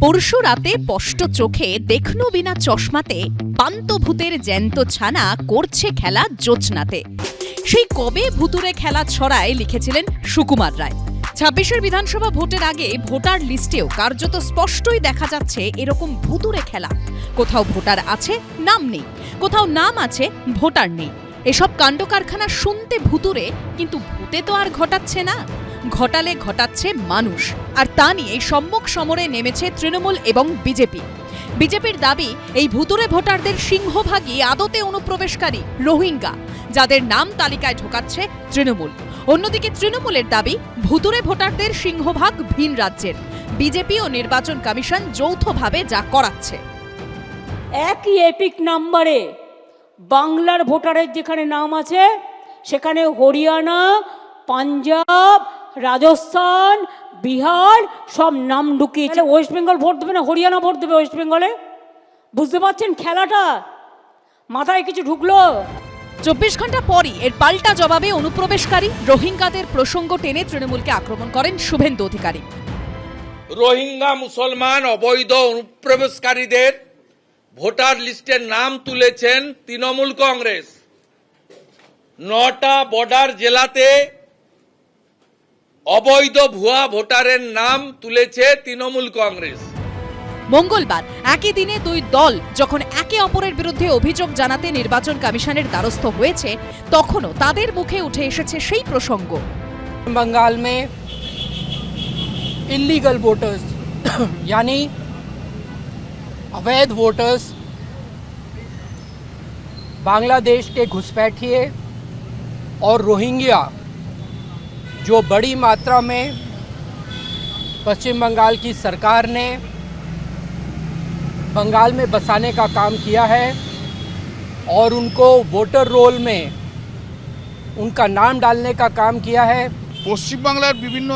পরশু রাতে স্পষ্ট চোখে দেখনু বিনা চশমাতে পান্তভূতের জ্যান্ত ছানা করছে খেলা জোছনাতে। সেই কবে ভুতুরে খেলা ছড়ায় লিখেছিলেন সুকুমার রায়। ২৬-এর বিধানসভা ভোটের আগে ভোটার লিস্টেও কার্যত স্পষ্টই দেখা যাচ্ছে এরকম ভুতুরে খেলা। কোথাও ভোটার আছে, নাম নেই, কোথাও নাম আছে, ভোটার নেই। এসব কাণ্ড কারখানা শুনতে ভুতুরে, কিন্তু ভূতে তো আর ঘটাচ্ছে না, ঘটালে ঘটাচ্ছে মানুষ। আর তা নিয়ে সম্মুখ সমরে নেমেছে তৃণমূল এবং বিজেপি। বিজেপির দাবি, এই ভুতুরে ভোটারদের সিংহভাগই আদতে অনুপ্রবেশকারী রোহিঙ্গা, যাদের নাম তালিকায় ঢোকাচ্ছে তৃণমূল। অন্যদিকে তৃণমূলের দাবি, ভুতুরে ভোটারদের সিংহভাগ ভিন রাজ্যের। বিজেপি ও নির্বাচন কমিশন যৌথভাবে যা করাচ্ছে। একই এপিক নাম্বারে বাংলার ভোটারের যেখানে নাম আছে সেখানে হরিয়ানা, পাঞ্জাব, রাজস্থান, বিহার সব নাম ঢুকিয়েছে। ওয়েস্ট বেঙ্গল ভোট দেবে না হরিয়ানা ভোট দেবে ওয়েস্ট বেঙ্গলে? বুঝতে পারছেন খেলাটা? মাথায় কিছু ঢুকলো? ২৪ ঘন্টা পরই এর পাল্টা জবাবে অনুপ্রবেশকারী রোহিঙ্গাদের প্রসঙ্গ টেনে তৃণমূলকে আক্রমণ করেন শুভেন্দু অধিকারী। রোহিঙ্গা মুসলমান অবৈধ অনুপ্রবেশকারীদের ভোটার লিস্টের নাম তুলেছেন তৃণমূল কংগ্রেস। ৯টা বর্ডার জেলাতে অবৈধ ভুয়া ভোটারের নাম তুলেছে তৃণমূল কংগ্রেস। মঙ্গলবার একই দিনে দুই দল যখন একে অপরের বিরুদ্ধে অভিযোগ জানাতে নির্বাচন কমিশনের দ্বারস্থ হয়েছে, তখনও তাদের মুখে উঠে এসেছে সেই প্রসঙ্গ। बंगाल में इलीगल वोटर्स यानी अवैध वोटर्स, बांग्लादेश के घुसपैठिए और रोहिंग्या जो बड़ी मात्रा में पश्चिम बंगाल की सरकार ने बंगाल में बसाने का काम किया है और उनको वोटर रोल में उनका नाम डालने का काम किया है। পশ্চিম বাংলার বিভিন্ন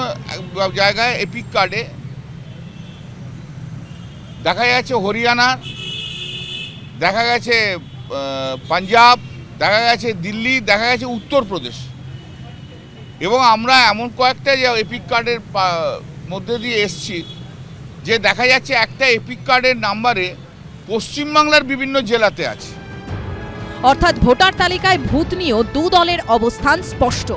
জায়গায় এপিক কার্ডে দেখা গেছে হরিয়ানা, দেখা গেছে পাঞ্জাব, দেখা গেছে দিল্লি, দেখা গেছে উত্তরপ্রদেশ। এবং আমরা এমন কয়েকটা যে এপিক কার্ডের মধ্যে দিয়ে এসছি যে দেখা যাচ্ছে একটা এপিক কার্ডের নাম্বারে পশ্চিমবাংলার বিভিন্ন জেলাতে আছে। অর্থাৎ ভোটার তালিকায় ভূত নিয়েও দু দলের অবস্থান স্পষ্ট।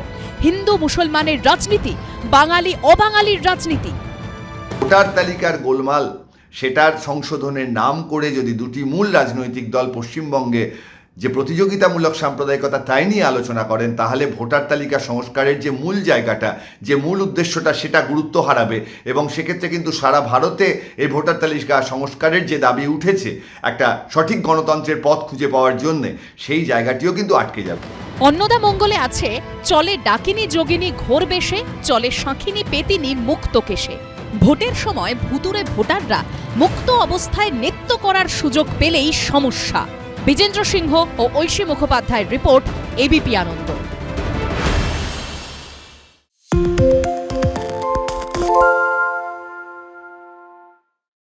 হিন্দু মুসলমানের রাজনীতি, বাঙালি অবাঙালির রাজনীতি। ভোটার তালিকার গোলমাল, সেটার সংশোধনের নাম করে যদি দুটি মূল রাজনৈতিক দল পশ্চিমবঙ্গে যে প্রতিযোগিতামূলক সাম্প্রদায়িকতা তাই নিয়ে আলোচনা করেন, তাহলে ভোটার তালিকা সংস্কারের যে মূল জায়গাটা, যে মূল উদ্দেশ্যটা, সেটা গুরুত্ব হারাবে। এবং সেক্ষেত্রে কিন্তু সারা ভারতে এই ভোটার তালিকা সংস্কারের যে দাবি উঠেছে একটা সঠিক গণতন্ত্রের পথ খুঁজে পাওয়ার জন্যে, সেই জায়গাটিও কিন্তু আটকে যাবে। অন্নদা মঙ্গলে আছে, চলে ডাকিনী যোগিনী ঘোর বেশে, চলে শাঁখিনী পেতিনী মুক্ত কেশে। ভোটের সময় ভুতুরে ভোটাররা মুক্ত অবস্থায় নৃত্য করার সুযোগ পেলেই সমস্যা। বিজেন্দ্র সিংহ ও ঐশী মুখোপাধ্যায়ের রিপোর্ট, এবিপি আনন্দ।